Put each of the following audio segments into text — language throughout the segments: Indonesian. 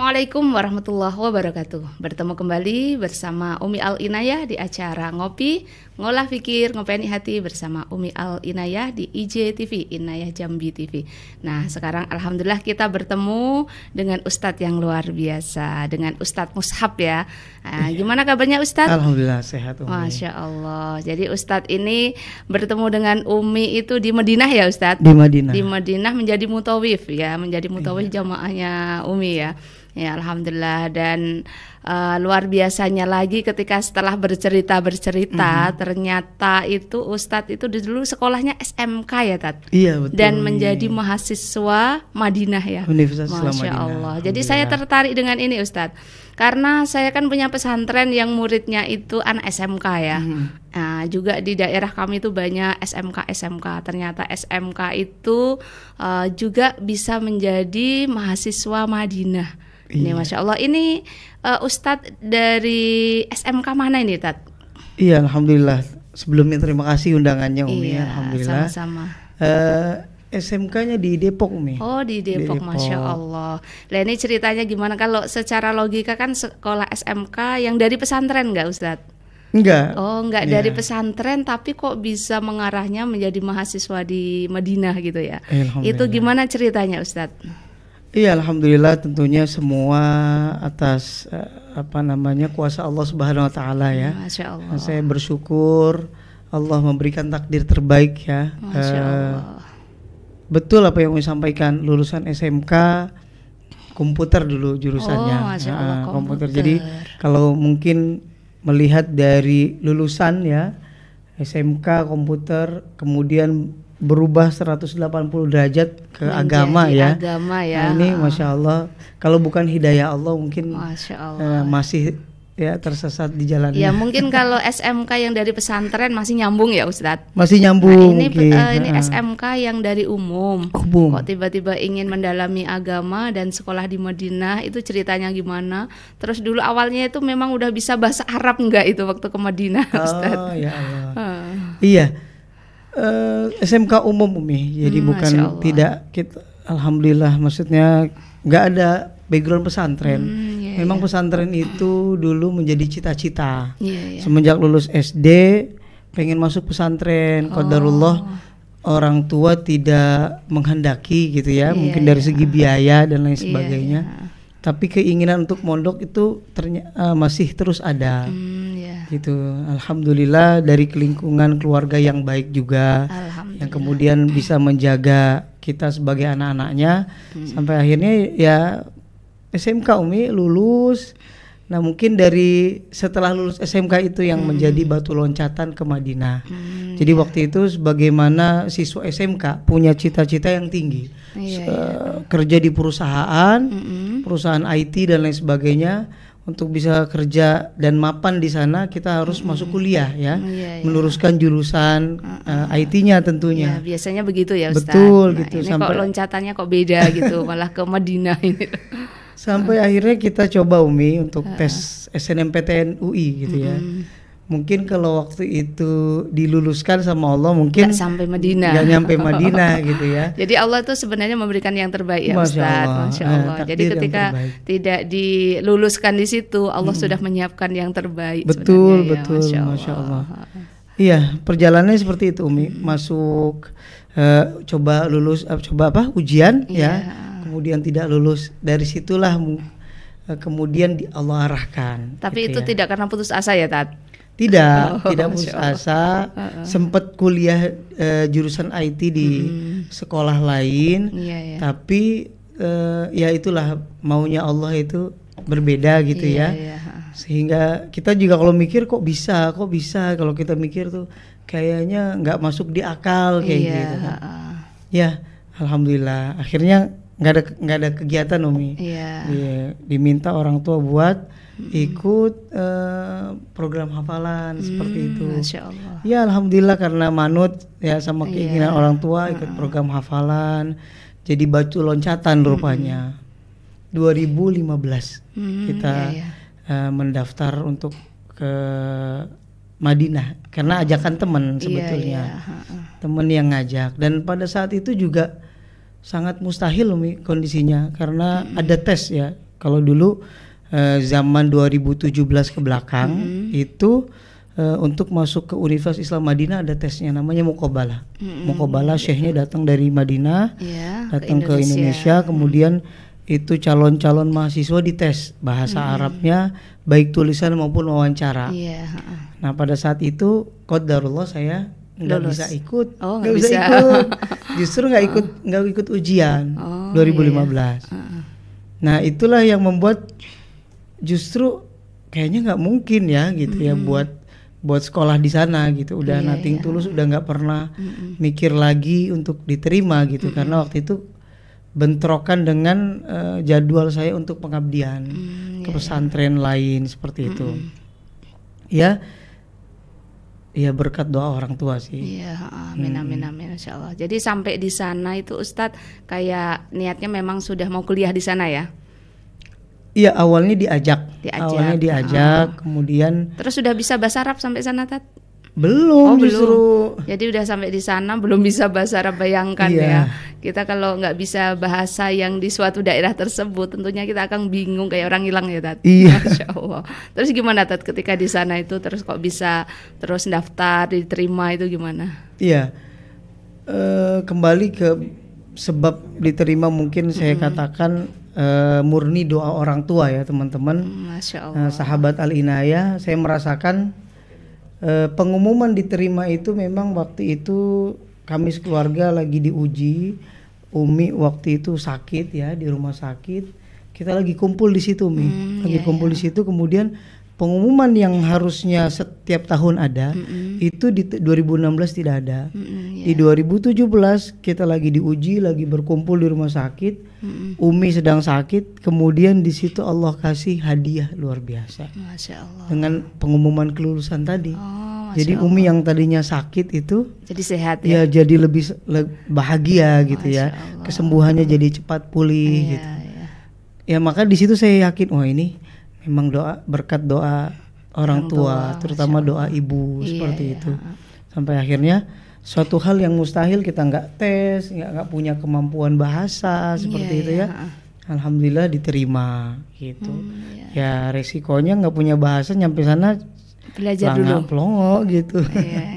Assalamualaikum warahmatullahi wabarakatuh. Bertemu kembali bersama Umi Al Inayah di acara Ngopi, Ngolah Fikir, Ngopeni Hati bersama Umi Al Inayah di IJTV, Inayah Jambi TV. Nah, sekarang alhamdulillah kita bertemu dengan Ustadz yang luar biasa, dengan Ustadz Mushab ya. Nah, gimana kabarnya Ustadz? Alhamdulillah sehat Umi. Masya Allah. Jadi Ustadz ini bertemu dengan Umi itu di Madinah ya Ustadz? Di Madinah. Di Madinah menjadi mutawif ya, menjadi mutawif jamaahnya Umi ya. Ya alhamdulillah, dan luar biasanya lagi ketika setelah bercerita ternyata itu Ustadz itu dulu sekolahnya SMK ya Tat. Iya betul. Dan menjadi mahasiswa Madinah ya. Universitas Islam Masya Madinah. Allah. Jadi saya tertarik dengan ini Ustadz, karena saya kan punya pesantren yang muridnya itu anak SMK ya. Nah, juga di daerah kami itu banyak SMK. Ternyata SMK itu juga bisa menjadi mahasiswa Madinah. Ini Masya Allah. Ini Ustadz dari SMK mana ini Tat? Iya alhamdulillah. Sebelumnya terima kasih undangannya Umi. Iya, alhamdulillah. Sama-sama. SMK-nya di Depok Umi. Oh di Depok, Masya Allah. Lah ini ceritanya gimana, kalau secara logika kan sekolah SMK yang dari pesantren nggak Ustadz? Enggak. Oh enggak dari pesantren, tapi kok bisa mengarahnya menjadi mahasiswa di Madinah gitu ya? Itu gimana ceritanya Ustadz? Iya alhamdulillah, tentunya semua atas kuasa Allah Subhanahu Wa Taala ya. Masya Allah. Saya bersyukur Allah memberikan takdir terbaik ya. Masya Allah. Betul apa yang Umi sampaikan, lulusan SMK komputer dulu jurusannya. Oh, Masya Allah, komputer. Jadi kalau mungkin melihat dari lulusan ya SMK komputer, kemudian berubah 180 derajat ke agama ya. Nah, ini Masya Allah, kalau bukan hidayah Allah mungkin Masya Allah. masih ya tersesat di jalannya. Ya mungkin kalau SMK yang dari pesantren masih nyambung ya Ustadz. Masih nyambung. Nah, ini SMK yang dari umum. Kok tiba-tiba ingin mendalami agama dan sekolah di Madinah, itu ceritanya gimana? Terus dulu awalnya itu memang udah bisa bahasa Arab enggak itu waktu ke Madinah Ustadz? Oh ya Allah. Iya. SMK umum Umi, jadi bukan tidak kita, alhamdulillah, maksudnya nggak ada background pesantren. Memang pesantren itu dulu menjadi cita-cita. Semenjak lulus SD pengen masuk pesantren, qadarullah orang tua tidak menghendaki gitu ya, mungkin dari segi biaya dan lain sebagainya. Tapi keinginan untuk mondok itu masih terus ada. Gitu. Alhamdulillah dari lingkungan keluarga yang baik juga, yang kemudian bisa menjaga kita sebagai anak-anaknya sampai akhirnya ya SMK Umi lulus. Nah mungkin dari setelah lulus SMK itu yang menjadi batu loncatan ke Madinah. Jadi waktu itu sebagaimana siswa SMK punya cita-cita yang tinggi, kerja di perusahaan IT dan lain sebagainya. Untuk bisa kerja dan mapan di sana kita harus masuk kuliah ya, meluruskan jurusan IT-nya tentunya. Biasanya begitu ya Ustaz. Betul gitu. Ini sampai kok loncatannya kok beda gitu, malah ke Madinah ini. Sampai akhirnya kita coba Umi untuk tes SNMPTN UI gitu ya. Mungkin kalau waktu itu diluluskan sama Allah mungkin nggak sampai Madinah, nggak nyampe Madinah gitu ya. Jadi Allah tuh sebenarnya memberikan yang terbaik ya Ustaz. Masya Allah. Jadi ketika tidak diluluskan di situ, Allah sudah menyiapkan yang terbaik. Betul betul. Masya Allah. Iya perjalanannya seperti itu Umi. Masuk coba lulus, ujian ya. Kemudian tidak lulus, dari situlah kemudian Allah arahkan. Tapi gitu itu tidak karena putus asa ya Tat? Tidak putus asa. Sempat kuliah jurusan IT di sekolah lain, tapi ya itulah maunya Allah itu berbeda gitu ya. Sehingga kita juga kalau mikir kok bisa kalau kita mikir tuh kayaknya nggak masuk di akal kayak gitu kan. Ya alhamdulillah akhirnya nggak ada kegiatan Umi. Diminta orang tua buat ikut program hafalan seperti itu. Masya Allah. Ya alhamdulillah karena manut ya sama keinginan orang tua ikut program hafalan, jadi batu loncatan rupanya. 2015 kita mendaftar untuk ke Madinah karena ajakan teman sebetulnya. Teman yang ngajak, dan pada saat itu juga sangat mustahil Umi kondisinya karena ada tes ya. Kalau dulu zaman 2017 ke belakang itu untuk masuk ke Universitas Islam Madinah ada tesnya namanya Muqabalah. Muqabalah syekhnya datang dari Madinah, datang ke Indonesia, kemudian itu calon-calon mahasiswa dites bahasa Arabnya baik tulisan maupun wawancara. Nah pada saat itu qadarullah saya nggak bisa ikut, nggak bisa ikut, justru nggak ikut ujian 2015. Nah itulah yang membuat justru kayaknya nggak mungkin ya gitu ya buat sekolah di sana gitu, udah nothing tulus, udah nggak pernah mikir lagi untuk diterima gitu, karena waktu itu bentrokan dengan jadwal saya untuk pengabdian ke pesantren lain seperti itu. Ya berkat doa orang tua sih. Iya, amin insya Allah. Jadi sampai di sana itu Ustadz kayak niatnya memang sudah mau kuliah di sana ya? Iya, awalnya diajak, kemudian. Terus sudah bisa bahasa Arab sampai sana, Tat? Belum, justru. Jadi udah sampai di sana belum bisa bahasa Arab, bayangkan ya. Kita kalau nggak bisa bahasa yang di suatu daerah tersebut, tentunya kita akan bingung kayak orang hilang ya, Tat. Iya. Masya Allah. Terus gimana, Tat, ketika di sana itu terus kok bisa terus daftar, diterima itu gimana? Iya. Kembali ke sebab diterima mungkin saya katakan murni doa orang tua ya teman-teman. Masya Allah. Sahabat Al-Inayah, saya merasakan pengumuman diterima itu memang waktu itu kami sekeluarga lagi diuji. Umi waktu itu sakit ya, di rumah sakit. Kita lagi kumpul di situ, Umi. Kumpul di situ, kemudian pengumuman yang harusnya setiap tahun ada itu di 2016 tidak ada. Di 2017 kita lagi diuji, lagi berkumpul di rumah sakit. Umi sedang sakit, kemudian di situ Allah kasih hadiah luar biasa. Masya Allah. Dengan pengumuman kelulusan tadi. Jadi Allah. Umi yang tadinya sakit itu jadi sehat ya. Ya jadi lebih bahagia gitu ya. Allah. Kesembuhannya jadi cepat pulih gitu. Ya maka di situ saya yakin, wah ini memang berkat doa orang tua, terutama doa ibu seperti itu. Sampai akhirnya suatu hal yang mustahil kita nggak tes, nggak punya kemampuan bahasa seperti itu ya. Alhamdulillah diterima gitu. Ya resikonya nggak punya bahasa, nyampe sana belajar dulu pelongo gitu.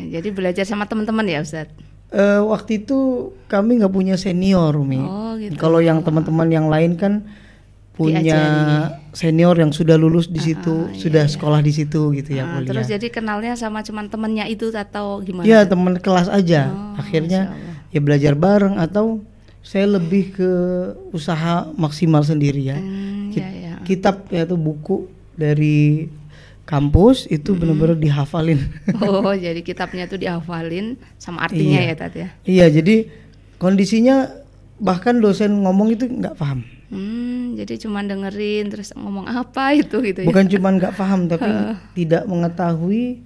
Jadi belajar sama teman-teman ya Ustadz. Waktu itu kami nggak punya senior, Umi. Gitu. Kalau yang teman-teman yang lain kan punya senior yang sudah lulus di situ, sudah sekolah di situ gitu ya kuliah. Terus jadi kenalnya sama cuman temennya itu atau gimana? Iya, teman kelas aja. Akhirnya ya belajar bareng atau saya lebih ke usaha maksimal sendiri ya. Kitab yaitu buku dari kampus itu benar-benar dihafalin. Oh, jadi kitabnya tuh dihafalin sama artinya ya, Tat ya. Iya, jadi kondisinya bahkan dosen ngomong itu nggak paham. Jadi cuma dengerin terus ngomong apa itu gitu ya. Bukan cuma nggak paham tapi tidak mengetahui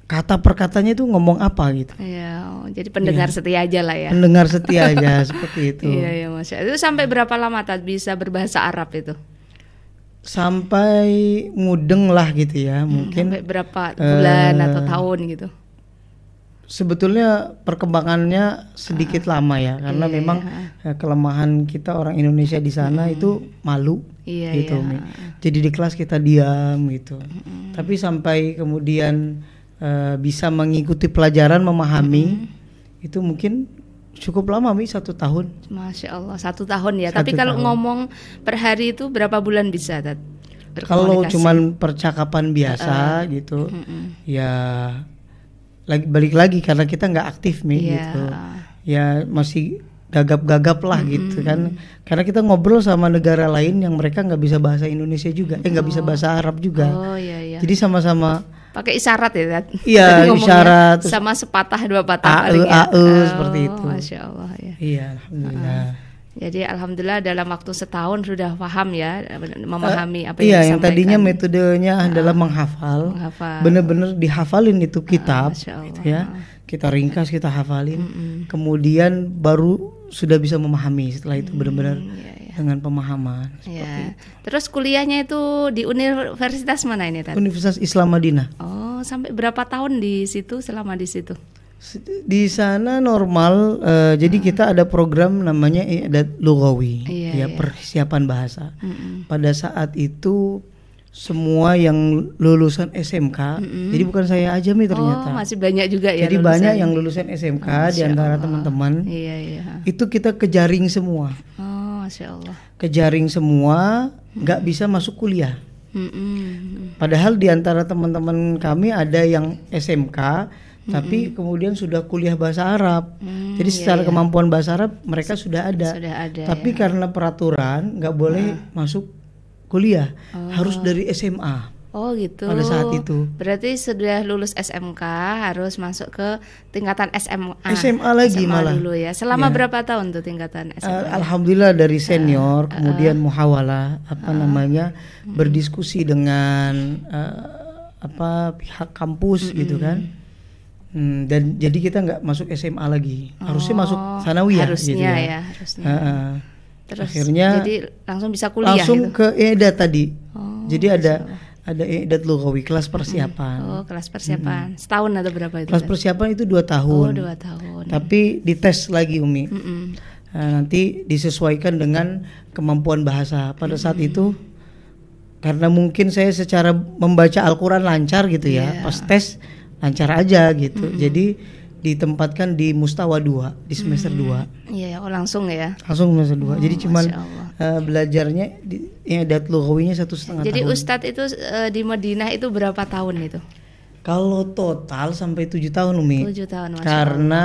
kata perkatanya itu ngomong apa gitu. Iya, jadi pendengar setia aja lah ya. Pendengar setia aja seperti itu. Iya, Masya. Itu sampai berapa lama Tat bisa berbahasa Arab itu? Sampai mudeng lah gitu ya, mungkin. Sampai berapa bulan atau tahun gitu? Sebetulnya perkembangannya sedikit lama ya, karena memang kelemahan kita orang Indonesia di sana itu malu gitu. Jadi di kelas kita diam gitu. Tapi sampai kemudian bisa mengikuti pelajaran, memahami itu mungkin cukup lama, 1 tahun. Masya Allah, 1 tahun ya. Tapi kalau ngomong per hari itu berapa bulan bisa, Tat? Kalau cuman percakapan biasa gitu, ya balik lagi karena kita nggak aktif gitu, ya masih gagap-gagap lah gitu kan, karena kita ngobrol sama negara lain yang mereka nggak bisa bahasa Indonesia juga, nggak bisa bahasa Arab juga, jadi sama-sama pakai isyarat ya, Tat? Iya, isyarat sama sepatah 2 patah paling ya. Seperti itu. Masya Allah ya. Iya, alhamdullah. Jadi alhamdulillah dalam waktu setahun sudah paham ya, memahami apa yang disampaikan. Yang tadinya metodenya adalah menghafal. Benar-benar dihafalin itu kitab gitu ya. Kita ringkas, kita hafalin. Kemudian baru sudah bisa memahami setelah itu benar-benar dengan pemahaman. Terus kuliahnya itu di universitas mana ini, Tat? Universitas Islam Madinah. Oh, sampai berapa tahun di situ, selama di situ? Di sana normal, jadi kita ada program namanya i'dad lughawi, persiapan bahasa. Pada saat itu semua yang lulusan SMK, jadi bukan saya aja nih ternyata. Masih banyak juga ya. Jadi banyak yang lulusan SMK di antara teman-teman. Itu kita kejaring semua. Masya Allah. Kejaring semua, nggak bisa masuk kuliah. Padahal di antara teman-teman kami ada yang SMK. Tapi kemudian sudah kuliah bahasa Arab, jadi secara kemampuan bahasa Arab mereka sudah ada. Tapi karena peraturan nggak boleh masuk kuliah, harus dari SMA. Oh gitu. Pada saat itu. Berarti sudah lulus SMK harus masuk ke tingkatan SMA. SMA lagi malah. Dulu ya. Selama berapa tahun tuh tingkatan SMA? Alhamdulillah dari senior, kemudian muhawalah, berdiskusi dengan pihak kampus gitu kan. Dan jadi kita nggak masuk SMA lagi, harusnya masuk sanawiyah. Harusnya gitu ya. Harusnya. Terus akhirnya jadi langsung bisa kuliah. Langsung gitu? Ke i'dad tadi. Jadi ada i'dad lughawi, kelas persiapan. Kelas persiapan. Setahun atau berapa itu? Kelas persiapan itu 2 tahun. 2 tahun. Tapi dites lagi Umi. Nanti disesuaikan dengan kemampuan bahasa. Pada saat itu karena mungkin saya secara membaca Al-Quran lancar gitu ya. Pas tes lancar aja gitu. Jadi ditempatkan di mustawa 2 di semester 2. Iya, langsung ya. Langsung semester 2. Jadi cuman belajarnya di i'dad lughawinya 1,5 tahun. Jadi Ustadz itu di Madinah itu berapa tahun itu? Kalau total sampai 7 tahun Umi. 7 tahun. Karena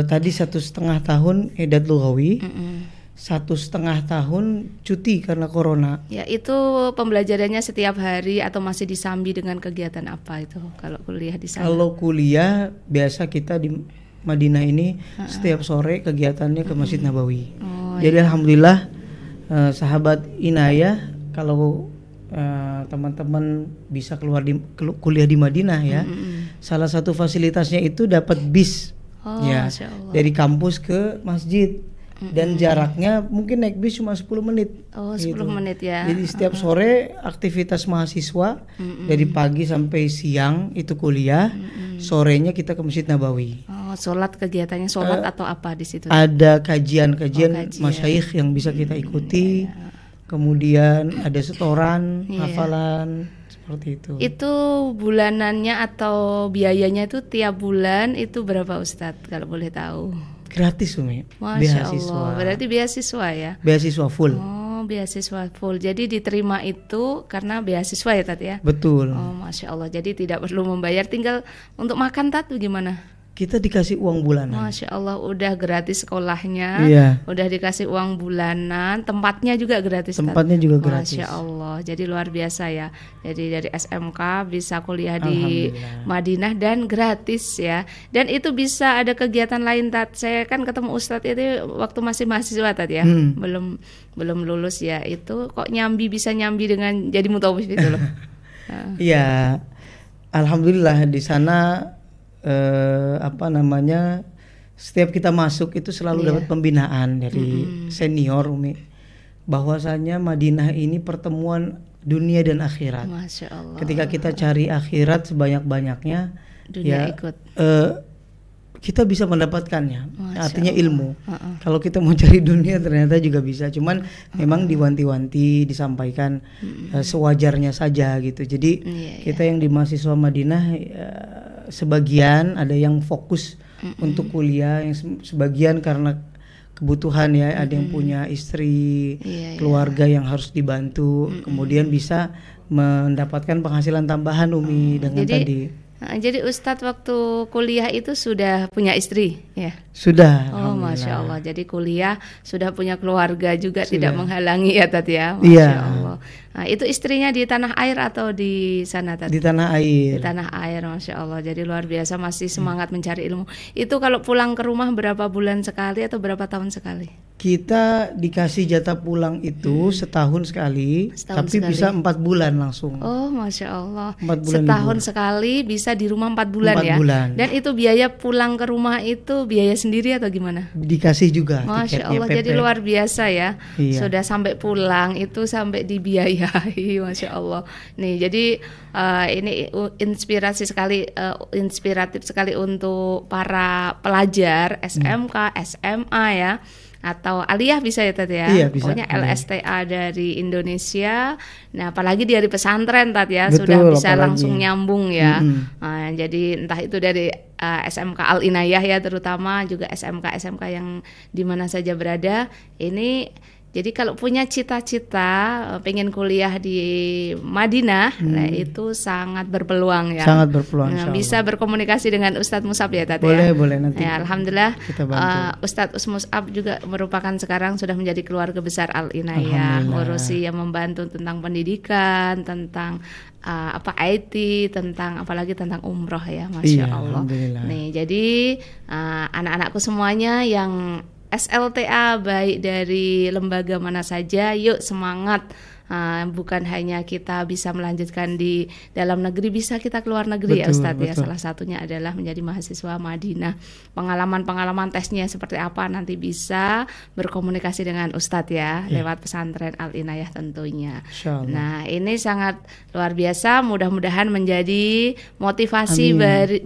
tadi 1,5 tahun i'dad lughawi. 1,5 tahun cuti karena corona. Ya, itu pembelajarannya setiap hari atau masih disambi dengan kegiatan apa itu kalau kuliah di sana? Kalau kuliah biasa kita di Madinah ini setiap sore kegiatannya ke Masjid Nabawi. Jadi alhamdulillah sahabat Inayah kalau teman-teman bisa kuliah di Madinah ya. Salah satu fasilitasnya itu dapat bis dari kampus ke masjid. Dan jaraknya mungkin naik bis cuma 10 menit. 10 menit ya. Jadi setiap sore aktivitas mahasiswa dari pagi sampai siang itu kuliah. Sorenya kita ke Masjid Nabawi. Sholat kegiatannya sholat atau apa di situ? Ada kajian masyayikh yang bisa kita ikuti. Kemudian ada setoran, hafalan seperti itu. Itu bulanannya atau biayanya itu tiap bulan itu berapa Ustadz kalau boleh tahu? Gratis Umi. Masya Allah. Berarti beasiswa ya? Beasiswa full. Beasiswa full. Jadi diterima itu karena beasiswa ya Tat ya? Betul. Masya Allah. Jadi tidak perlu membayar, tinggal untuk makan Tat gimana? Kita dikasih uang bulanan. Masya Allah, udah gratis sekolahnya, udah dikasih uang bulanan, tempatnya juga gratis. Tempatnya juga gratis. Masya Allah, jadi luar biasa ya. Jadi dari SMK bisa kuliah di Madinah dan gratis ya. Dan itu bisa ada kegiatan lain Tat. Saya kan ketemu Ustadz itu waktu masih mahasiswa Tat ya, belum lulus ya. Itu kok bisa nyambi dengan jadi mutawif itu loh. Iya, alhamdulillah di sana. Setiap kita masuk itu selalu dapat pembinaan dari senior Umi, bahwasanya Madinah ini pertemuan dunia dan akhirat. Masya Allah. Ketika kita cari akhirat sebanyak-banyaknya, dunia ikut. Kita bisa mendapatkannya. Artinya ilmu. Kalau kita mau cari dunia ternyata juga bisa. Cuman memang diwanti-wanti, disampaikan sewajarnya saja gitu. Jadi kita yang di mahasiswa Madinah sebagian ada yang fokus untuk kuliah, yang sebagian karena kebutuhan ya, ada yang punya istri, keluarga yang harus dibantu, kemudian bisa mendapatkan penghasilan tambahan Umi dengan tadi. Jadi Ustadz waktu kuliah itu sudah punya istri ya? Sudah. Masya Allah. Jadi kuliah sudah punya keluarga juga, tidak menghalangi ya Tat ya? Masya Allah. Nah, itu istrinya di tanah air atau di sana Tat? Di tanah air. Di tanah air, Masya Allah. Jadi luar biasa, masih semangat mencari ilmu. Itu kalau pulang ke rumah berapa bulan sekali atau berapa tahun sekali? Kita dikasih jatah pulang itu setahun sekali, tapi bisa 4 bulan langsung. Masya Allah. 4 bulan setahun libur. Sekali bisa di rumah 4 bulan 4 ya. bulan. Dan itu biaya pulang ke rumah itu biaya sendiri atau gimana? Dikasih juga. Masya Allah, jadi luar biasa ya. Iya. Sudah sampai pulang itu sampai dibiayai, Masya Allah. Nih, jadi ini inspiratif sekali untuk para pelajar SMK, SMA ya. Atau aliyah bisa ya Tat ya, iya, bisa. Pokoknya LSTA dari Indonesia. Nah apalagi dari pesantren Tat ya, betul, sudah bisa langsung nyambung ya. Nah, jadi entah itu dari SMK Al Inayah ya, terutama juga SMK yang di mana saja berada. Ini jadi kalau punya cita-cita pengen kuliah di Madinah, nah itu sangat berpeluang ya. Sangat berpeluang. Nah, bisa berkomunikasi dengan Ustadz Mus'ab ya Tat ya. Boleh nanti. Ya, alhamdulillah Ustadz Mus'ab juga merupakan sekarang sudah menjadi keluarga besar Al Inayah, ngurusi yang membantu tentang pendidikan, tentang IT, apalagi tentang umroh ya, Masya Allah. Nih, jadi anak-anakku semuanya yang SLTA baik dari lembaga mana saja, yuk semangat. Bukan hanya kita bisa melanjutkan di dalam negeri, bisa kita keluar negeri. Betul, ya Ustadz ya. Salah satunya adalah menjadi mahasiswa Madinah. Pengalaman tesnya seperti apa nanti bisa berkomunikasi dengan Ustadz ya, lewat pesantren Al Inayah tentunya. Nah ini sangat luar biasa, mudah-mudahan menjadi motivasi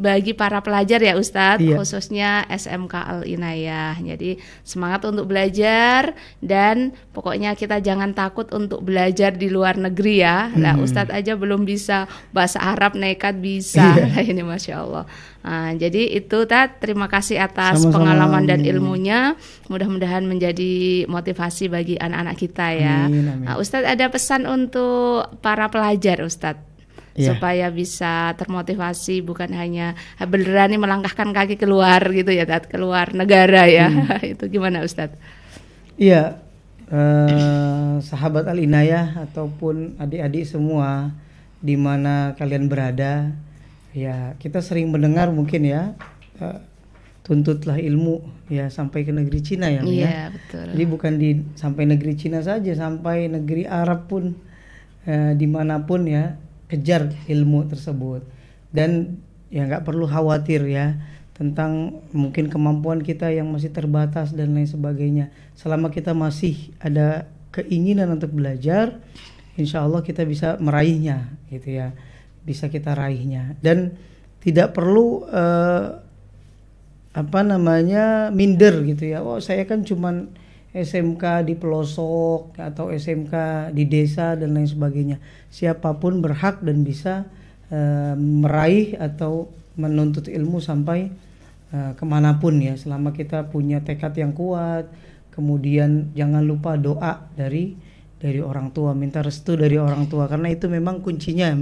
bagi para pelajar ya Ustadz, khususnya SMK Al Inayah. Jadi semangat untuk belajar dan pokoknya kita jangan takut untuk belajar di luar negeri ya. Nah, Ustadz aja belum bisa bahasa Arab, nekat bisa. Nah, ini Masya Allah. Jadi itu Tat, terima kasih atas pengalaman dan ilmunya. Mudah-mudahan menjadi motivasi bagi anak-anak kita ya. Amin. Ustadz ada pesan untuk para pelajar Ustadz, supaya bisa termotivasi, bukan hanya berani melangkahkan kaki keluar gitu ya Tat, keluar negara ya. Itu gimana Ustadz? Iya. Sahabat Al Inayah ataupun adik-adik semua di mana kalian berada, ya kita sering mendengar mungkin ya, tuntutlah ilmu ya sampai ke negeri Cina ya. Iya, betul. Jadi bukan sampai negeri Cina saja, sampai negeri Arab pun, dimanapun ya, kejar ilmu tersebut. Dan ya nggak perlu khawatir ya tentang mungkin kemampuan kita yang masih terbatas dan lain sebagainya. Selama kita masih ada keinginan untuk belajar, insya Allah kita bisa meraihnya gitu ya, bisa kita raihnya. Dan tidak perlu minder gitu ya. Oh saya kan cuman SMK di pelosok atau SMK di desa dan lain sebagainya. Siapapun berhak dan bisa meraih atau menuntut ilmu sampai kemanapun ya, selama kita punya tekad yang kuat. Kemudian jangan lupa doa dari orang tua, minta restu dari orang tua, karena itu memang kuncinya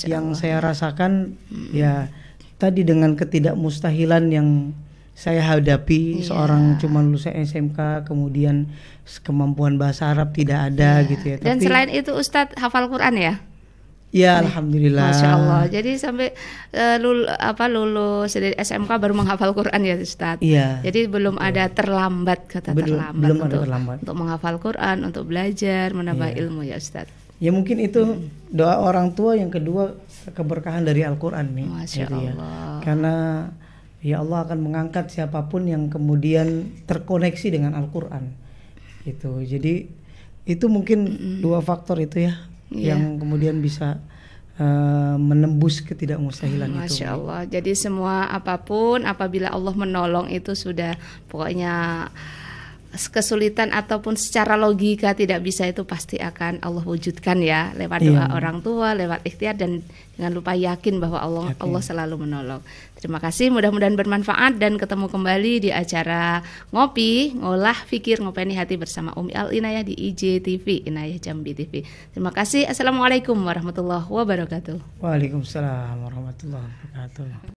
yang saya rasakan ya tadi, dengan ketidakmustahilan yang saya hadapi. Seorang cuma lulusan SMK, kemudian kemampuan bahasa Arab tidak ada gitu ya. Dan selain itu Ustadz hafal Quran ya? Ya, alhamdulillah. Masya Allah. Jadi sampai lulus dari SMK baru menghafal Quran ya Ustadz. Iya. Jadi belum ada terlambat, belum ada terlambat untuk menghafal Quran, untuk belajar, menambah ilmu ya Ustadz. Ya mungkin itu doa orang tua, yang kedua keberkahan dari Al-Quran nih. Masya Allah. Ya. Karena ya Allah akan mengangkat siapapun yang kemudian terkoneksi dengan Al-Quran. Gitu. Jadi itu mungkin dua faktor itu ya. Yang kemudian bisa menembus ketidakmustahilan itu. Masya Allah. Jadi semua apapun, apabila Allah menolong itu sudah pokoknya kesulitan ataupun secara logika tidak bisa, itu pasti akan Allah wujudkan ya, lewat doa orang tua, lewat ikhtiar, dan jangan lupa yakin bahwa Allah selalu menolong. Terima kasih, mudah-mudahan bermanfaat dan ketemu kembali di acara Ngopi, Ngolah Fikir, Ngopeni Hati bersama Umi Al Inayah di IJTV, Inayah Jambi TV. Terima kasih. Assalamualaikum warahmatullahi wabarakatuh. Waalaikumsalam warahmatullahi wabarakatuh.